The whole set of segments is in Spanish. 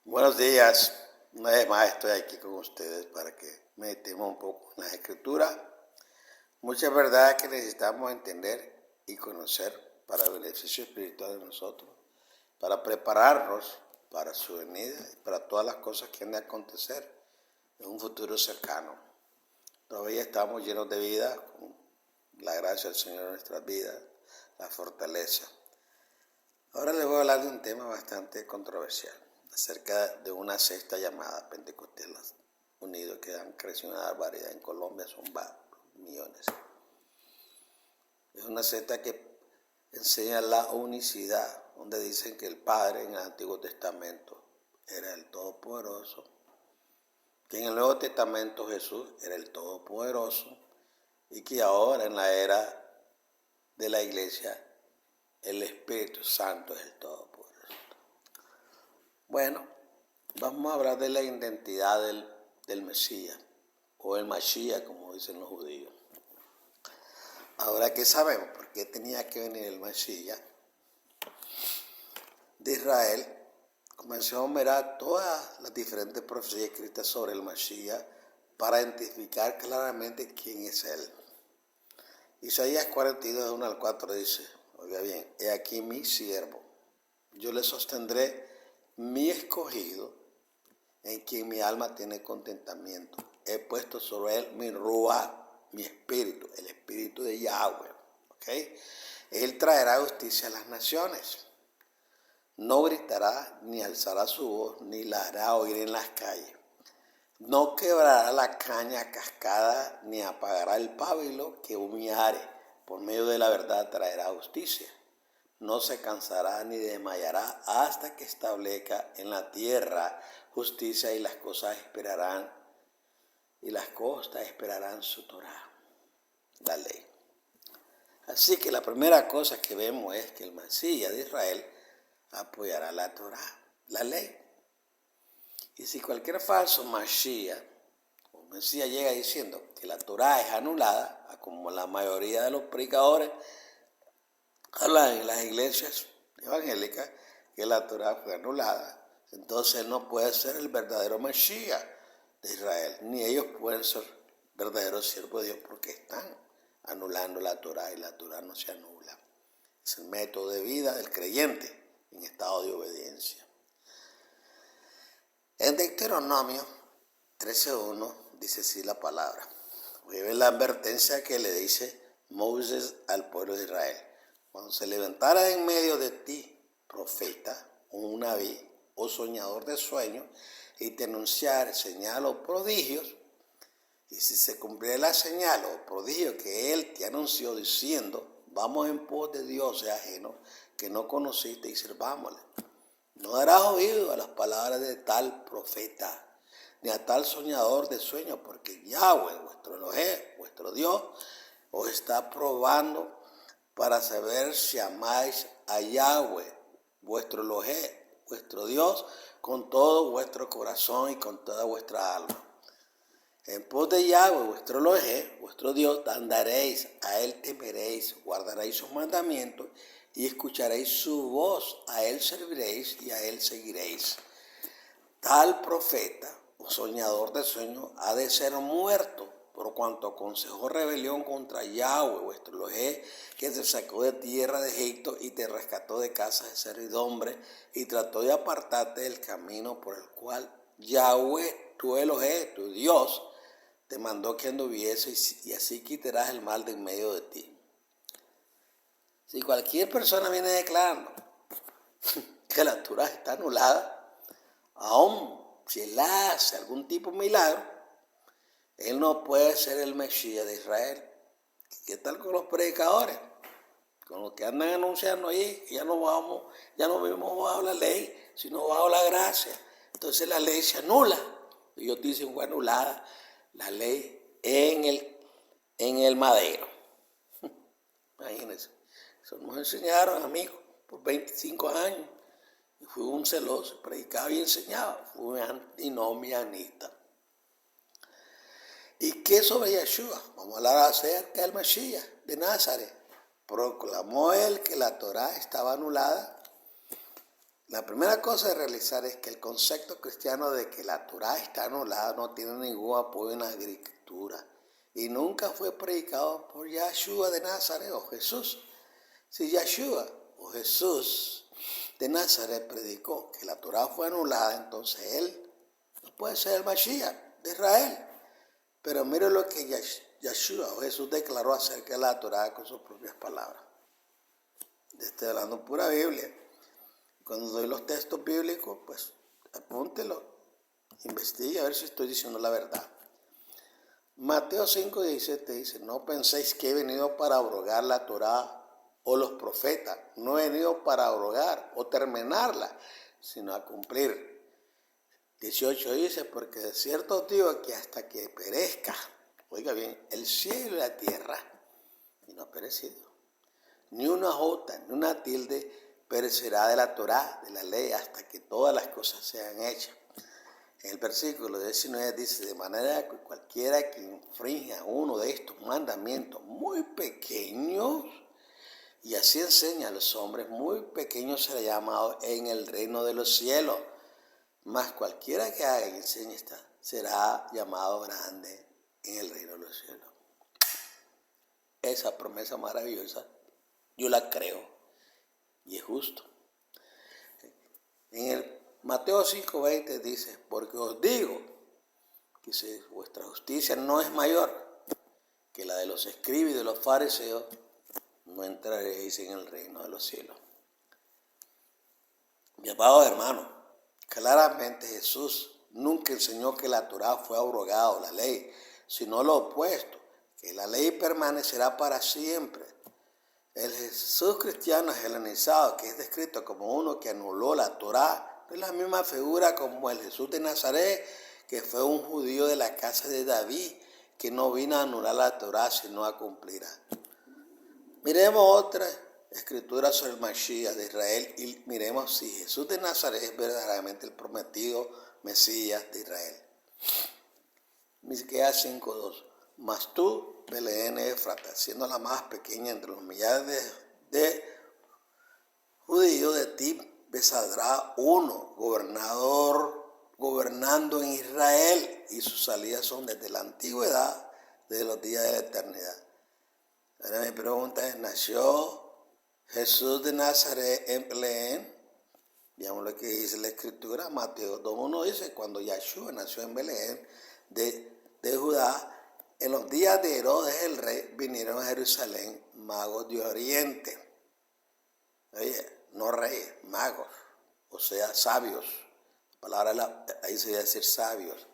Buenos días, una vez más estoy aquí con ustedes para que meditemos un poco en las escrituras. Muchas verdades que necesitamos entender y conocer para el beneficio espiritual de nosotros, para prepararnos para su venida y para todas las cosas que han de acontecer en un futuro cercano. Todavía estamos llenos de vida, con la gracia del Señor en nuestras vidas, la fortaleza. Ahora les voy a hablar de un tema bastante controversial, acerca de una secta llamada Pentecostales Unidos, que han crecido una barbaridad. En Colombia son millones. Es una secta que enseña la unicidad, donde dicen que el Padre en el Antiguo Testamento era el Todopoderoso, que en el Nuevo Testamento Jesús era el Todopoderoso y que ahora en la era de la Iglesia el Espíritu Santo es el Todopoderoso. Bueno, vamos a hablar de la identidad del Mesías, o el Mashiach, como dicen los judíos. Ahora, ¿qué sabemos? ¿Por qué tenía que venir el Mashiach de Israel? Comenzamos a mirar todas las diferentes profecías escritas sobre el Mashiach para identificar claramente quién es él. Isaías 42, 1 al 4 dice, oiga bien, he aquí mi siervo, yo le sostendré mi escogido, en quien mi alma tiene contentamiento. He puesto sobre él mi ruá, mi espíritu, el espíritu de Yahweh. ¿Okay? Él traerá justicia a las naciones. No gritará, ni alzará su voz, ni la hará oír en las calles. No quebrará la caña cascada, ni apagará el pábilo que humeare. Por medio de la verdad traerá justicia. No se cansará ni desmayará hasta que establezca en la tierra justicia, y las cosas esperarán, y las costas esperarán su Torah, la ley. Así que la primera cosa que vemos es que el Mesías de Israel apoyará la Torah, la ley. Y si cualquier falso Mashiach o Mesías llega diciendo que la Torah es anulada, como la mayoría de los predicadores hablan en las iglesias evangélicas que la Torah fue anulada, entonces no puede ser el verdadero Mashiach de Israel, ni ellos pueden ser verdaderos siervos de Dios, porque están anulando la Torah, y la Torah no se anula. Es el método de vida del creyente en estado de obediencia. En Deuteronomio 13:1 dice así la palabra. Voy a ver la advertencia que le dice Moisés al pueblo de Israel. Cuando se levantara en medio de ti profeta, un naví o soñador de sueños, y te anunciara señal o prodigios, y si se cumpliera la señal o prodigio que él te anunció diciendo, vamos en pos de dioses ajenos que no conociste y sirvámosle, no darás oído a las palabras de tal profeta, ni a tal soñador de sueños, porque Yahweh, vuestro Elohim, vuestro Dios, os está probando para saber si amáis a Yahweh, vuestro Elohim, vuestro Dios, con todo vuestro corazón y con toda vuestra alma. En pos de Yahweh, vuestro Elohim, vuestro Dios, andaréis, a él temeréis, guardaréis sus mandamientos y escucharéis su voz, a él serviréis y a él seguiréis. Tal profeta o soñador de sueños ha de ser muerto, por cuanto aconsejó rebelión contra Yahweh, vuestro Elohim, que te sacó de tierra de Egipto y te rescató de casa de servidumbre, y trató de apartarte del camino por el cual Yahweh, tu Elohim, tu Dios, te mandó que anduvieses, y así quitarás el mal de en medio de ti. Si cualquier persona viene declarando que la Torah está anulada, aún si él hace algún tipo de milagro, él no puede ser el Mesías de Israel. ¿Qué tal con los predicadores? Con los que andan anunciando ahí, ya no vivimos bajo la ley, sino bajo la gracia. Entonces la ley se anula. Ellos dicen fue anulada la ley en el madero. Imagínense. Eso nos enseñaron, amigos, por 25 años. Y fui un celoso, predicaba y enseñaba. Fui un antinomianista. ¿Y qué sobre Yeshua? Vamos a hablar acerca del Mashiach de Nazaret. Proclamó él que la Torah estaba anulada La primera cosa a realizar es que el concepto cristiano de que la Torá está anulada no tiene ningún apoyo en la escritura y nunca fue predicado por Yeshua de Nazaret o Jesús. Si Yeshua o Jesús de Nazaret predicó que la Torá fue anulada, entonces él no puede ser el Mashiach de Israel. Pero mire lo que Yeshua o Jesús declaró acerca de la Torá con sus propias palabras. Estoy hablando pura Biblia. Cuando doy los textos bíblicos, pues apúntelo, investigue a ver si estoy diciendo la verdad. Mateo 5:17 dice, no penséis que he venido para abrogar la Torá o los profetas. No he venido para abrogar o terminarla, sino a cumplir. 18 dice, porque de cierto os digo que hasta que perezca, oiga bien, el cielo y la tierra, y no ha perecido, ni una jota, ni una tilde perecerá de la Torá, de la ley, hasta que todas las cosas sean hechas. En el versículo 19 dice, de manera que cualquiera que infrinja uno de estos mandamientos muy pequeños, y así enseña a los hombres, muy pequeños será llamado en el reino de los cielos, mas cualquiera que haga y enseñe esta, será llamado grande en el reino de los cielos. Esa promesa maravillosa, yo la creo, y es justo. En el Mateo 5:20 dice, porque os digo que si vuestra justicia no es mayor que la de los escribas y de los fariseos, no entraréis en el reino de los cielos. Mi amado hermano, claramente Jesús nunca enseñó que la Torá fue abrogada o la ley, sino lo opuesto, que la ley permanecerá para siempre. El Jesús cristiano helenizado, que es descrito como uno que anuló la Torá, no es la misma figura como el Jesús de Nazaret, que fue un judío de la casa de David, que no vino a anular la Torá, sino a cumplirla. Miremos otra escritura sobre el Mashiach de Israel y miremos si Jesús de Nazaret es verdaderamente el prometido Mesías de Israel. Miqueas 5:2. Mas tú, Belén Efrata, siendo la más pequeña entre los millares de judíos, de ti saldrá uno, gobernando en Israel, y sus salidas son desde la antigüedad, desde los días de la eternidad. Ahora mi pregunta es, ¿nació Jesús de Nazaret en Belén? Veamos lo que dice la escritura. Mateo 2:1 dice, cuando Yeshua nació en Belén de Judá, en los días de Herodes el rey, vinieron a Jerusalén magos de Oriente. Oye, no reyes, magos, o sea, sabios. La palabra ahí se debe decir sabios.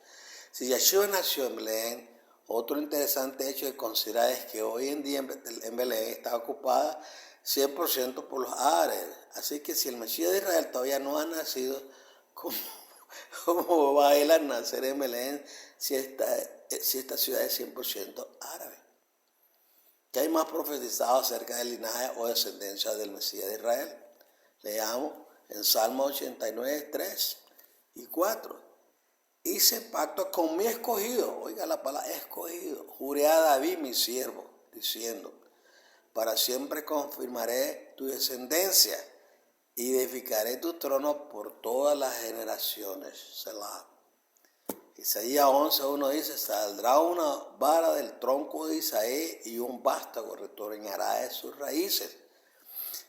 Si Yeshua nació en Belén, otro interesante hecho de considerar es que hoy en día en Belén está ocupada 100% por los árabes. Así que si el Mesías de Israel todavía no ha nacido, ¿cómo va a él a nacer en Belén si esta ciudad es 100% árabe? ¿Qué hay más profetizado acerca del linaje o descendencia del Mesías de Israel? Leamos en Salmo 89, 3 y 4. Hice pacto con mi escogido, oiga la palabra escogido, juré a David mi siervo, diciendo, para siempre confirmaré tu descendencia y edificaré tu trono por todas las generaciones. Selah. Isaías 11:1 dice, saldrá una vara del tronco de Isaí y un vástago retornará de sus raíces.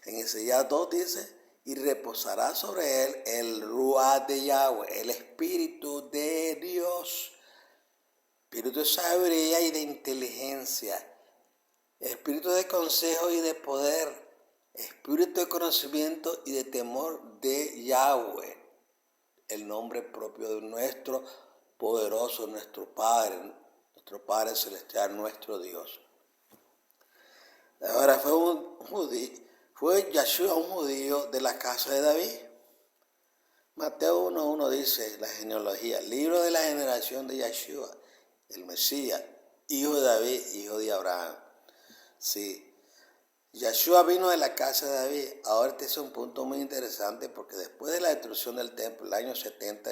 En Isaías 2 dice, y reposará sobre él el Ruach de Yahweh, el Espíritu de Dios, Espíritu de sabiduría y de inteligencia, Espíritu de consejo y de poder, Espíritu de conocimiento y de temor de Yahweh, el nombre propio de nuestro poderoso, nuestro Padre celestial, nuestro Dios. Ahora fue Yeshua un judío de la casa de David. Mateo 1:1 dice la genealogía, libro de la generación de Yeshua, el Mesías, hijo de David, hijo de Abraham. Sí, Yeshua vino de la casa de David. Ahora este es un punto muy interesante porque después de la destrucción del templo, el año 70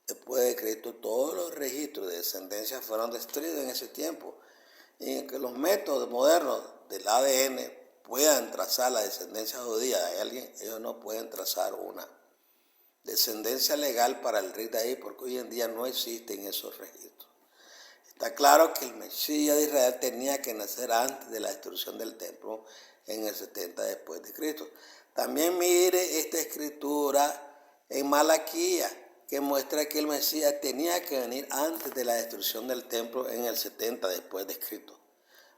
después de Cristo, todos los registros de descendencia fueron destruidos en ese tiempo. Y en que los métodos modernos del ADN puedan trazar la descendencia judía de alguien, ellos no pueden trazar una descendencia legal para el rey David, porque hoy en día no existen esos registros. Está claro que el Mesías de Israel tenía que nacer antes de la destrucción del templo en el 70 después de Cristo. También mire esta escritura en Malaquías, que muestra que el Mesías tenía que venir antes de la destrucción del templo en el 70 después de Cristo.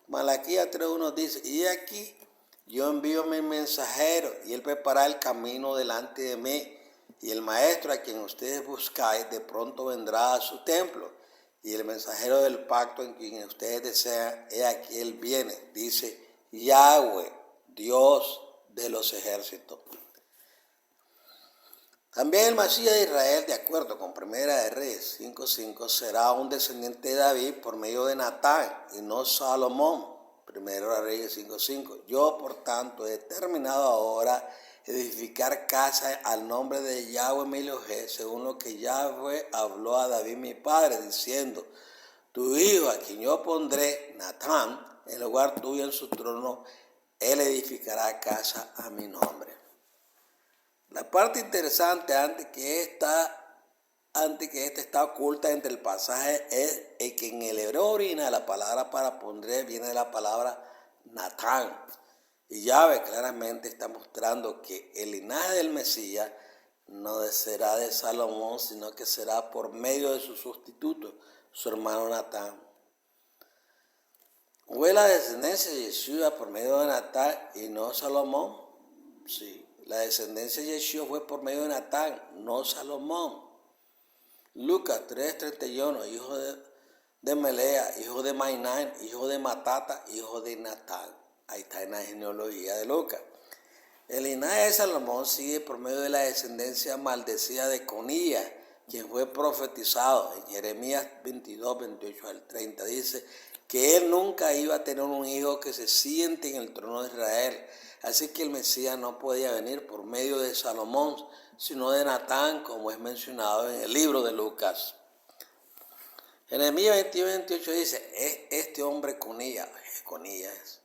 Malaquías 3:1 dice, y aquí yo envío mi mensajero, y él prepara el camino delante de mí, y el maestro a quien ustedes buscáis de pronto vendrá a su templo, y el mensajero del pacto en quien ustedes desean, he aquí él viene, dice Yahweh, Dios de los ejércitos. También el Mesías de Israel, de acuerdo con Primera de Reyes 5:5, será un descendiente de David por medio de Natán y no Salomón. Primera de Reyes 5:5. Yo, por tanto, he determinado ahora edificar casa al nombre de Yahweh mi Elohim, según lo que Yahweh habló a David mi padre, diciendo, tu hijo, a quien yo pondré, Natán, en lugar tuyo en su trono, él edificará casa a mi nombre. La parte interesante antes que esta está oculta entre el pasaje es que en el hebreo original la palabra para pondré viene de la palabra Natán. Y Yahweh claramente está mostrando que el linaje del Mesías no será de Salomón, sino que será por medio de su sustituto, su hermano Natán. ¿Fue la descendencia de Yeshua por medio de Natán y no Salomón? Sí. La descendencia de Yeshua fue por medio de Natán, no Salomón. Lucas 3:31, hijo de Melea, hijo de Mainán, hijo de Matata, hijo de Natán. Ahí está en la genealogía de Lucas. El linaje de Salomón sigue por medio de la descendencia maldecida de Conías, quien fue profetizado en Jeremías 22:28-30. Dice que él nunca iba a tener un hijo que se siente en el trono de Israel. Así que el Mesías no podía venir por medio de Salomón, sino de Natán, como es mencionado en el libro de Lucas. Jeremías 22:28 dice, este hombre Conías es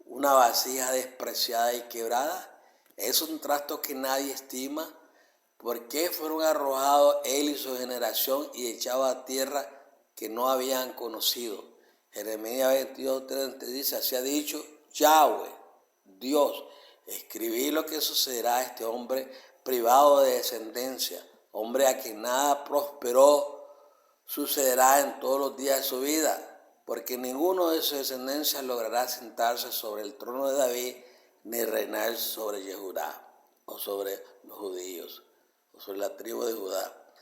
una vasija despreciada y quebrada, es un trasto que nadie estima. ¿Por qué fueron arrojados él y su generación y echados a tierra que no habían conocido? Jeremías 22:30 dice, así ha dicho Yahweh, Dios, escribí lo que sucederá a este hombre privado de descendencia, hombre a quien nada prosperó sucederá en todos los días de su vida, porque ninguno de sus descendencias logrará sentarse sobre el trono de David, ni reinar sobre Yehudá, o sobre los judíos, o sobre la tribu de Judá.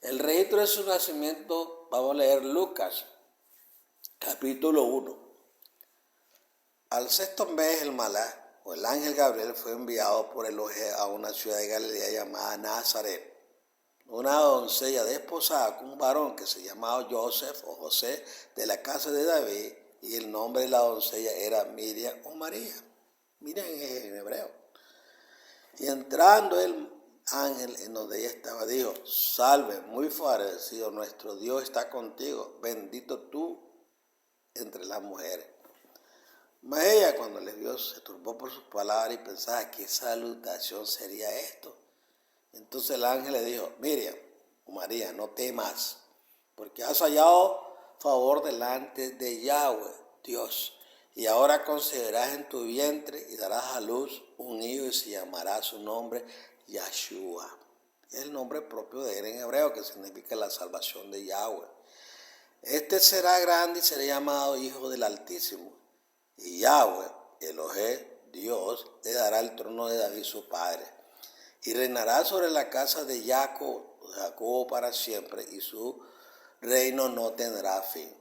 El registro de su nacimiento, vamos a leer Lucas, capítulo 1. Al sexto mes el Malach, o el ángel Gabriel, fue enviado por Elohim a una ciudad de Galilea llamada Nazaret. Una doncella desposada con un varón que se llamaba Joseph o José de la casa de David, y el nombre de la doncella era Miriam o María. Miriam en hebreo. Y entrando el ángel en donde ella estaba, dijo, salve, muy favorecido, nuestro Dios está contigo, bendito tú entre las mujeres. Mas ella, cuando le vio, se turbó por sus palabras y pensaba, ¿qué salutación sería esto? Entonces el ángel le dijo, Miriam, María, no temas, porque has hallado favor delante de Yahweh, Dios, y ahora concederás en tu vientre y darás a luz un hijo y se llamará su nombre Yeshua. Es el nombre propio de él en hebreo, que significa la salvación de Yahweh. Este será grande y será llamado Hijo del Altísimo, y Yahweh, Elohim, Dios, le dará el trono de David su padre. Y reinará sobre la casa de Jacob para siempre, y su reino no tendrá fin.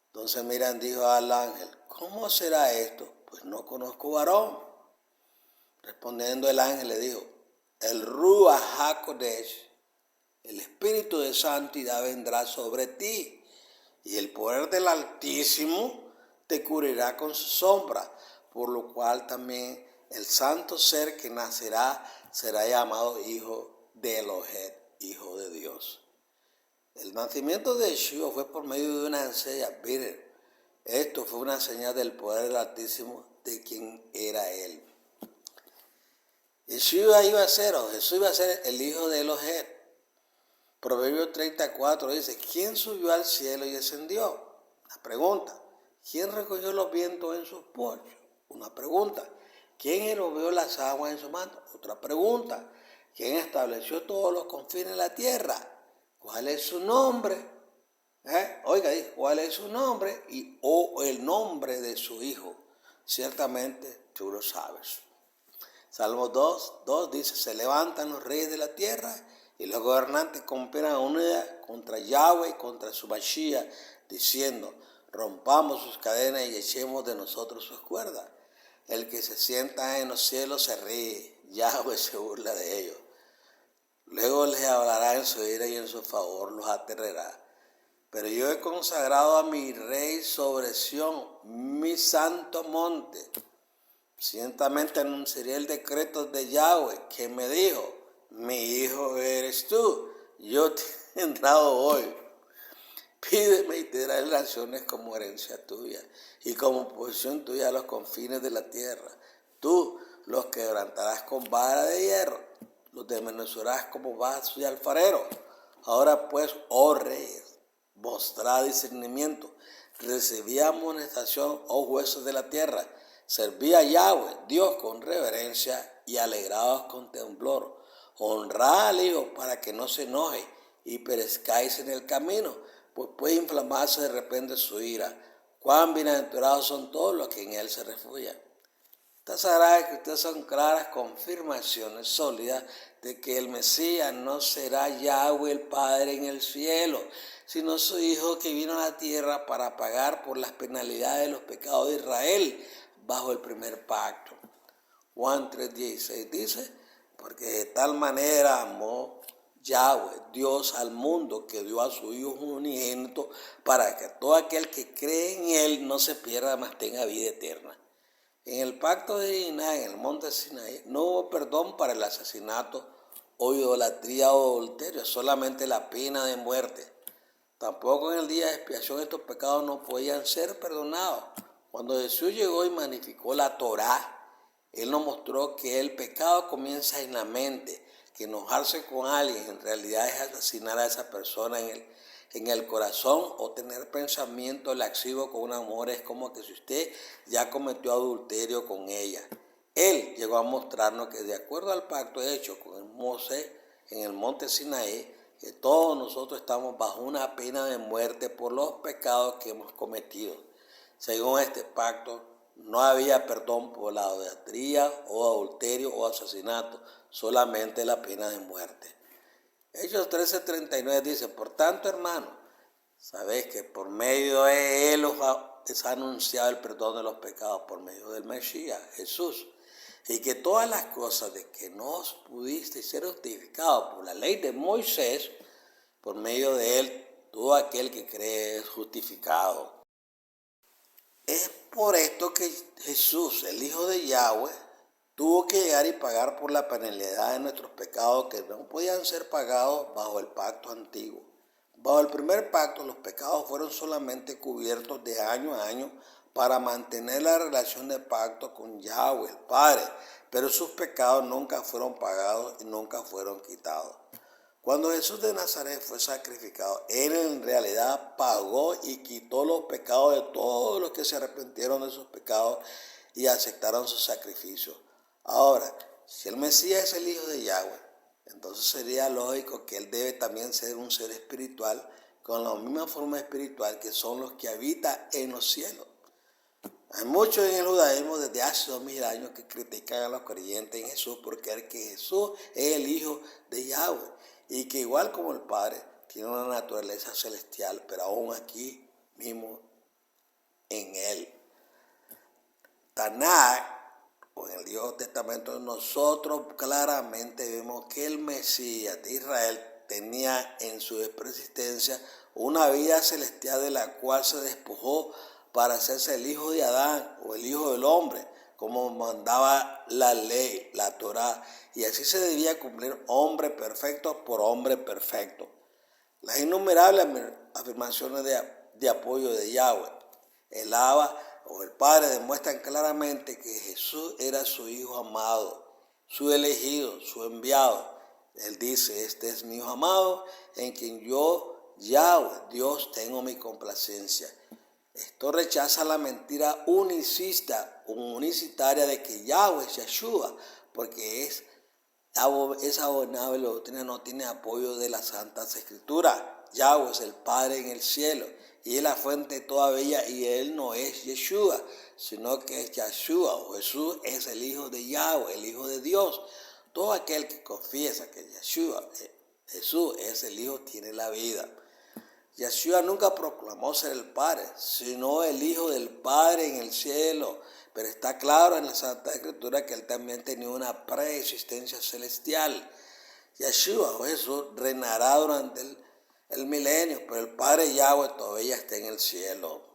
Entonces Miriam dijo al ángel, ¿cómo será esto? Pues no conozco varón. Respondiendo el ángel le dijo, el Ruach HaKodesh, el Espíritu de Santidad vendrá sobre ti, y el poder del Altísimo te cubrirá con su sombra, por lo cual también el santo ser que nacerá será llamado hijo de Elohim, hijo de Dios. El nacimiento de Yeshua fue por medio de una encella virgen. Esto fue una señal del poder del Altísimo de quién era él. Jesús iba a ser el hijo de Elohim. Proverbios 34 dice, ¿quién subió al cielo y descendió? Una pregunta. ¿Quién recogió los vientos en sus pollos? Una pregunta. ¿Quién erobeó las aguas en su manto? Otra pregunta. ¿Quién estableció todos los confines de la tierra? ¿Cuál es su nombre? Oiga, ¿cuál es su nombre? Y el nombre de su hijo. Ciertamente tú lo sabes. Salmo 2 dice, se levantan los reyes de la tierra y los gobernantes conspiran unidas contra Yahweh y contra su Mashiach, diciendo, rompamos sus cadenas y echemos de nosotros sus cuerdas. El que se sienta en los cielos se ríe, Yahweh se burla de ellos. Luego les hablará en su ira y en su favor los aterrará. Pero yo he consagrado a mi rey sobre Sión, mi santo monte. Ciertamente anunciaré el decreto de Yahweh, que me dijo, mi hijo eres tú, yo te he entrado hoy. Pídeme y te daré naciones como herencia tuya, y como posesión tuya a los confines de la tierra. Tú los quebrantarás con vara de hierro, los desmenuzarás como vaso de alfarero. Ahora pues, oh reyes, mostrad discernimiento, recibid amonestación, oh jueces de la tierra. Serví a Yahweh, Dios, con reverencia y alegrados con temblor. Honrad al Hijo para que no se enoje y perezcáis en el camino, pues puede inflamarse de repente su ira. Cuán bienaventurados son todos los que en Él se refugian. Estas sagradas escrituras son claras confirmaciones sólidas de que el Mesías no será Yahweh el Padre en el cielo, sino su Hijo que vino a la tierra para pagar por las penalidades de los pecados de Israel bajo el primer pacto. Juan 3:16 dice, porque de tal manera amó Yahweh, Dios, al mundo, que dio a su Hijo unigénito para que todo aquel que cree en Él no se pierda, mas tenga vida eterna. En el pacto de Sinaí, en el monte Sinaí, no hubo perdón para el asesinato o idolatría o adulterio, solamente la pena de muerte. Tampoco en el día de expiación estos pecados no podían ser perdonados. Cuando Jesús llegó y magnificó la Torá, Él nos mostró que el pecado comienza en la mente, que enojarse con alguien en realidad es asesinar a esa persona en el corazón, o tener pensamiento laxivo con una mujer es como que si usted ya cometió adulterio con ella. Él llegó a mostrarnos que de acuerdo al pacto hecho con Moisés en el monte Sinaí, que todos nosotros estamos bajo una pena de muerte por los pecados que hemos cometido. Según este pacto, no había perdón por la idolatría o adulterio o asesinato, solamente la pena de muerte. Hechos 13:39 dice, por tanto, hermano, sabéis que por medio de Él os ha anunciado el perdón de los pecados por medio del Mesías, Jesús, y que todas las cosas de que no os pudisteis ser justificados por la ley de Moisés, por medio de Él, todo aquel que cree es justificado. Es por esto que Jesús, el Hijo de Yahweh, tuvo que llegar y pagar por la penalidad de nuestros pecados que no podían ser pagados bajo el pacto antiguo. Bajo el primer pacto, los pecados fueron solamente cubiertos de año a año para mantener la relación de pacto con Yahweh, el Padre, pero sus pecados nunca fueron pagados y nunca fueron quitados. Cuando Jesús de Nazaret fue sacrificado, Él en realidad pagó y quitó los pecados de todos los que se arrepintieron de sus pecados y aceptaron su sacrificio. Ahora, si el Mesías es el Hijo de Yahweh, entonces sería lógico que Él debe también ser un ser espiritual con la misma forma espiritual que son los que habitan en los cielos. Hay muchos en el judaísmo desde hace 2000 años que critican a los creyentes en Jesús porque creen que Jesús es el Hijo de Yahweh y que igual como el Padre tiene una naturaleza celestial, pero aún aquí mismo en Él. Tanakh, o en el Viejo Testamento, nosotros claramente vemos que el Mesías de Israel tenía en su persistencia una vida celestial de la cual se despojó para hacerse el hijo de Adán o el hijo del hombre, como mandaba la ley, la Torá, y así se debía cumplir hombre perfecto por hombre perfecto. Las innumerables afirmaciones de apoyo de Yahweh, el Abba, o el Padre demuestran claramente que Jesús era su Hijo amado, su elegido, su enviado. Él dice, este es mi Hijo amado, en quien yo, Yahweh, Dios, tengo mi complacencia. Esto rechaza la mentira unicitaria de que Yahweh es Yeshua, porque esa abominable doctrina no tiene apoyo de las Santas Escrituras. Yahweh es el Padre en el cielo y es la fuente de toda bella, y Él no es Yeshua, sino que es Yeshua, o Jesús es el Hijo de Yahweh, el Hijo de Dios. Todo aquel que confiesa que Yeshua, Jesús es el Hijo, tiene la vida. Yeshua nunca proclamó ser el Padre, sino el Hijo del Padre en el cielo. Pero está claro en la Santa Escritura que Él también tenía una preexistencia celestial. Yeshua o Jesús reinará durante el milenio, pero el Padre Yahweh todavía está en el cielo.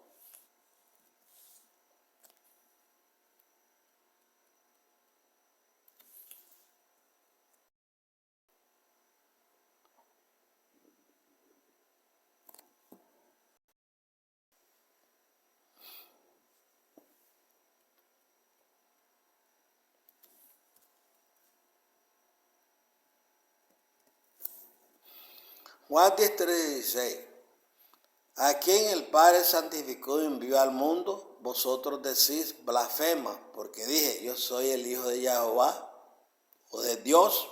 Juan 10:16. A quien el Padre santificó y envió al mundo, vosotros decís blasfema, porque dije, yo soy el Hijo de Jehová o de Dios.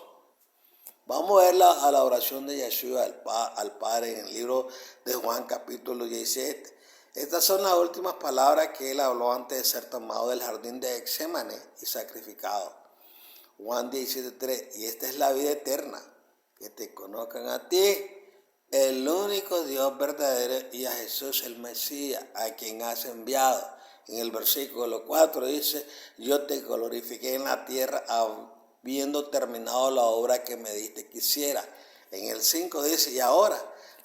Vamos a ver a la oración de Yeshua al Padre en el libro de Juan capítulo 17. Estas son las últimas palabras que él habló antes de ser tomado del jardín de Getsemaní y sacrificado. Juan 17:3. Y esta es la vida eterna, que te conozcan a ti, el único Dios verdadero, y a Jesús el Mesías, a quien has enviado. En el versículo 4 dice, yo te glorifiqué en la tierra habiendo terminado la obra que me diste que hiciera. En el 5 dice, y ahora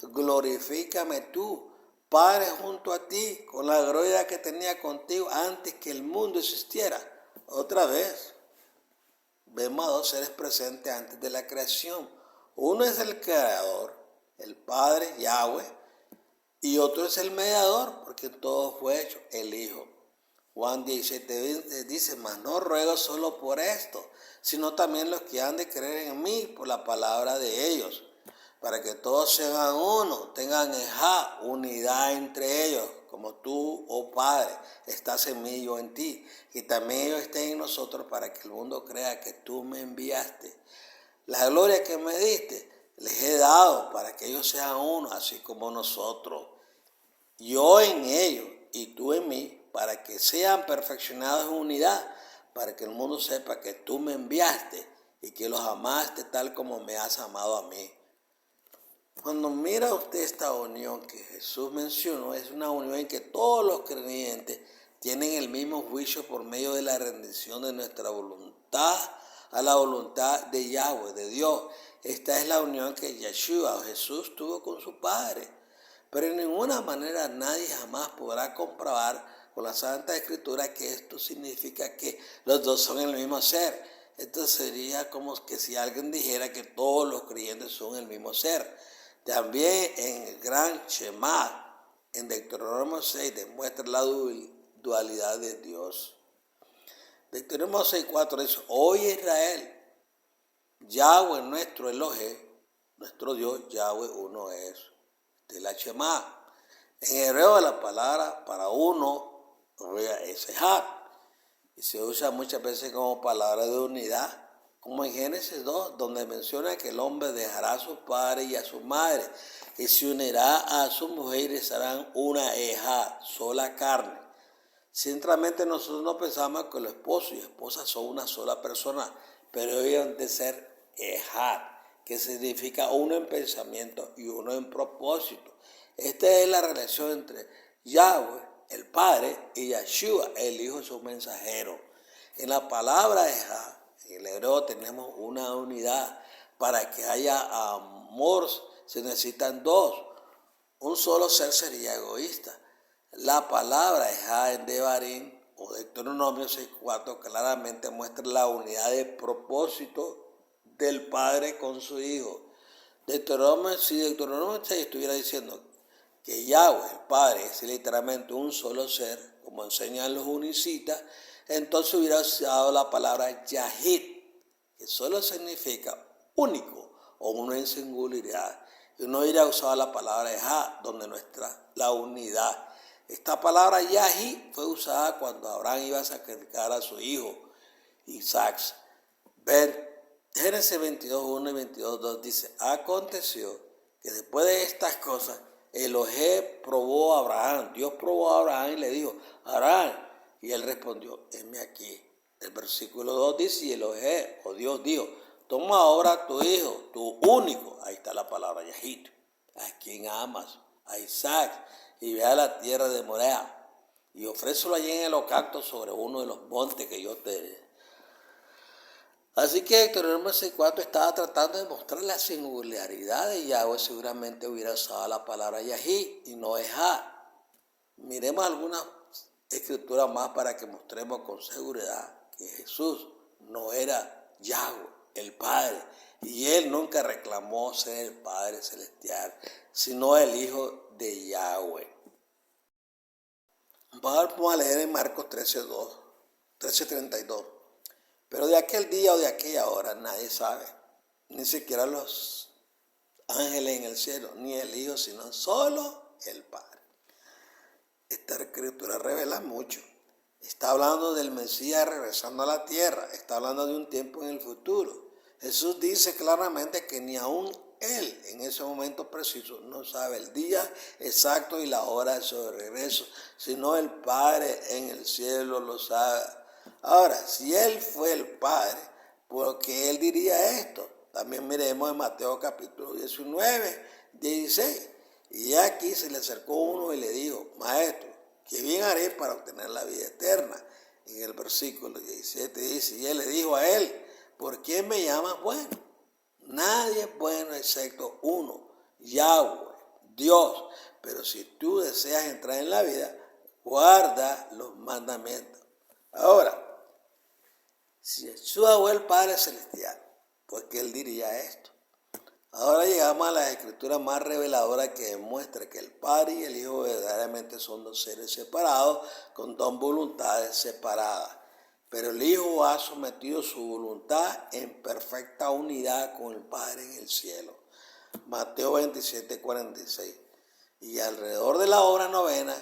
glorifícame tú, Padre, junto a ti, con la gloria que tenía contigo antes que el mundo existiera. Otra vez, vemos a dos seres presentes antes de la creación. Uno es el creador, el Padre, Yahweh, y otro es el mediador, porque todo fue hecho, el Hijo. Juan 17 dice, mas no ruego solo por esto, sino también los que han de creer en mí por la palabra de ellos, para que todos sean uno, tengan unidad entre ellos, como tú, oh Padre, estás en mí y yo en ti, y también ellos estén en nosotros, para que el mundo crea que tú me enviaste. La gloria que me diste les he dado para que ellos sean uno, así como nosotros. Yo en ellos y tú en mí, para que sean perfeccionados en unidad, para que el mundo sepa que tú me enviaste y que los amaste tal como me has amado a mí. Cuando mira usted esta unión que Jesús mencionó, es una unión en que todos los creyentes tienen el mismo juicio por medio de la rendición de nuestra voluntad a la voluntad de Yahweh, de Dios. Esta es la unión que Yeshua o Jesús tuvo con su Padre. Pero en ninguna manera nadie jamás podrá comprobar con la Santa Escritura que esto significa que los dos son el mismo ser. Esto sería como que si alguien dijera que todos los creyentes son el mismo ser. También en el gran Shema, en Deuteronomio 6, demuestra la dualidad de Dios. Deuteronomio 6:4 dice, oye Israel, Yahweh nuestro Elohim, nuestro Dios, Yahweh uno es. De la Shema. En hebreo la palabra para uno es Ejad, y se usa muchas veces como palabra de unidad, como en Génesis 2, donde menciona que el hombre dejará a su padre y a su madre, y se unirá a su mujer y serán una Ejad, sola carne. Simplemente nosotros no pensamos que los esposos y esposas son una sola persona, pero ellos han de ser Ejad, que significa uno en pensamiento y uno en propósito. Esta es la relación entre Yahweh, el Padre, y Yeshua, el Hijo, su mensajero. En la palabra Ejad, en el hebreo tenemos una unidad. Para que haya amor se necesitan dos. Un solo ser sería egoísta. La palabra Ejad en Devarim o Deuteronomio 6:4 claramente muestra la unidad de propósito del Padre con su Hijo. Si Deuteronomio 6 estuviera diciendo que Yahweh, el Padre, es literalmente un solo ser, como enseñan los unicitas, entonces hubiera usado la palabra Yahid, que solo significa único o uno en singularidad. Y no hubiera usado la palabra Ejá, donde muestra la unidad. Esta palabra Yahid fue usada cuando Abraham iba a sacrificar a su hijo Isaac. Génesis 22:1 y 22:2 dice: aconteció que después de estas cosas, Elohim probó a Abraham. Dios probó a Abraham y le dijo: Abraham. Y él respondió: heme aquí. El versículo 2 dice: y Elohim, o Dios, dijo: toma ahora a tu hijo, tu único, ahí está la palabra Yahid, a quien amas, a Isaac, y ve a la tierra de Morea, y ofrécelo allí en el holocausto sobre uno de los montes que yo te dé. Así que Deuteronomio 6:4 estaba tratando de mostrar la singularidad de Yahweh. Seguramente hubiera usado la palabra Yahí y no Ejá. Miremos algunas escrituras más para que mostremos con seguridad que Jesús no era Yahweh, el Padre, y él nunca reclamó ser el Padre celestial, sino el Hijo de Yahweh. Vamos a leer en Marcos 13:32. Pero de aquel día o de aquella hora nadie sabe, ni siquiera los ángeles en el cielo, ni el Hijo, sino solo el Padre. Esta escritura revela mucho. Está hablando del Mesías regresando a la tierra, está hablando de un tiempo en el futuro. Jesús dice claramente que ni aún él en ese momento preciso no sabe el día exacto y la hora de su regreso, sino el Padre en el cielo lo sabe. Ahora, si él fue el Padre, ¿por qué él diría esto? También miremos en Mateo capítulo 19:16. Y aquí se le acercó uno y le dijo: Maestro, ¿qué bien haré para obtener la vida eterna? En el versículo 17 dice: y él le dijo a él: ¿por qué me llamas bueno? Nadie es bueno excepto uno, Yahweh, Dios. Pero si tú deseas entrar en la vida, guarda los mandamientos. Ahora, si Yeshua fue el Padre Celestial, ¿por qué él diría esto? Ahora llegamos a las escrituras más reveladoras que demuestran que el Padre y el Hijo verdaderamente son dos seres separados, con dos voluntades separadas. Pero el Hijo ha sometido su voluntad en perfecta unidad con el Padre en el cielo. Mateo 27:46. Y alrededor de la hora novena,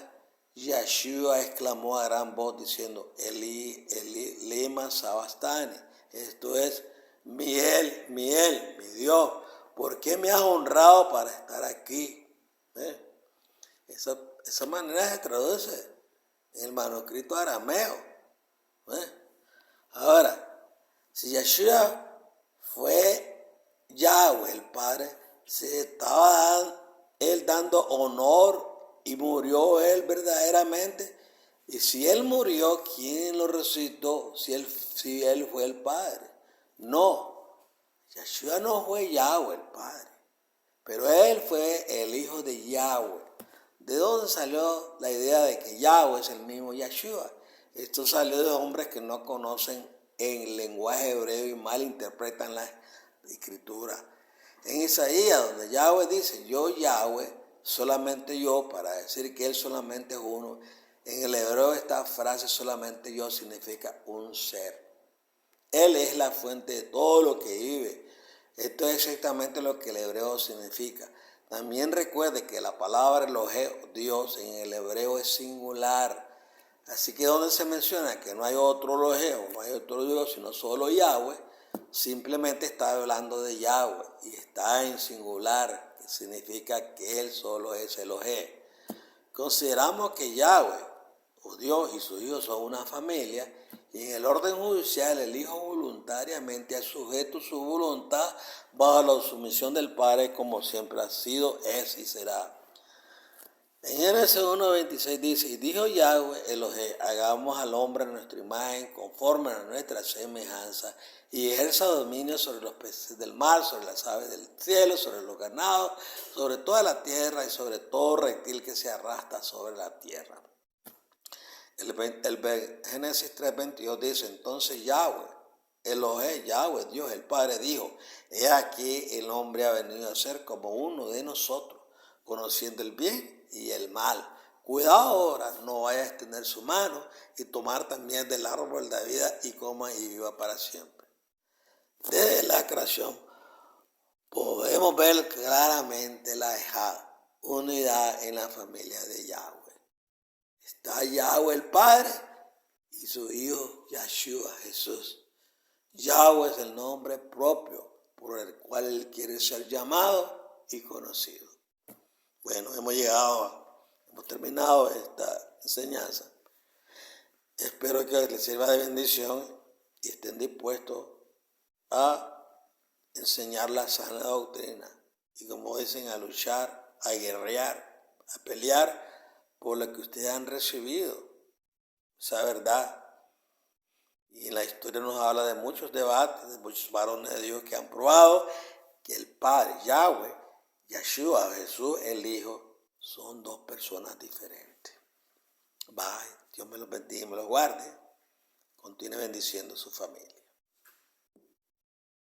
Yeshua exclamó a gran voz diciendo: Elí, Elí, lema sabachthani. Esto es: Miel, Miel, mi Dios, ¿por qué me has honrado para estar aquí? Esa manera se traduce en el manuscrito arameo. Ahora, si Yeshua fue Yahweh, el Padre, se estaba él dando honor y murió él verdaderamente. Y si él murió, ¿quién lo resucitó? Si él fue el Padre. No, Yeshua no fue Yahweh el Padre, pero él fue el Hijo de Yahweh. ¿De dónde salió la idea de que Yahweh es el mismo Yeshua? Esto salió de hombres que no conocen el lenguaje hebreo y malinterpretan la escritura. En Isaías, donde Yahweh dice: yo Yahweh, solamente yo, para decir que él solamente es uno, en el hebreo esta frase solamente yo significa un ser. Él es la fuente de todo lo que vive. Esto es exactamente lo que el hebreo significa. También recuerde que la palabra Elohim, Dios, en el hebreo es singular. Así que donde se menciona que no hay otro Elohim, no hay otro Dios, sino solo Yahweh, simplemente está hablando de Yahweh y está en singular, que significa que él solo es Elohim. Consideramos que Yahweh, o Dios, y sus hijos son una familia, y en el orden judicial el Hijo voluntariamente ha sujeto su voluntad bajo la sumisión del Padre, como siempre ha sido, es y será. En Génesis 1:26 dice: y dijo Yahweh Elohim: hagamos al hombre a nuestra imagen, conforme a nuestra semejanza, y ejerza dominio sobre los peces del mar, sobre las aves del cielo, sobre los ganados, sobre toda la tierra y sobre todo reptil que se arrastra sobre la tierra. El Génesis 3:22 dice: entonces Yahweh Elohim, Yahweh, Dios el Padre, dijo: he aquí el hombre ha venido a ser como uno de nosotros, conociendo el bien y el mal. cuidado ahora, no vaya a extender su mano y tomar también del árbol de la vida y coma y viva para siempre. Desde la creación podemos ver claramente la unidad en la familia de Yahweh. Está Yahweh el Padre y su Hijo Yeshua Jesús. Yahweh es el nombre propio por el cual Él quiere ser llamado y conocido. Bueno, hemos terminado esta enseñanza. Espero que les sirva de bendición y estén dispuestos a enseñar la sana doctrina. Y como dicen, a luchar, a guerrear, a pelear por lo que ustedes han recibido. Esa verdad. Y la historia nos habla de muchos debates, de muchos varones de Dios que han probado que el Padre, Yahweh, Yeshua, Jesús, el Hijo, son dos personas diferentes. Bye. Dios me los bendiga y me los guarde. Continúe bendiciendo a su familia.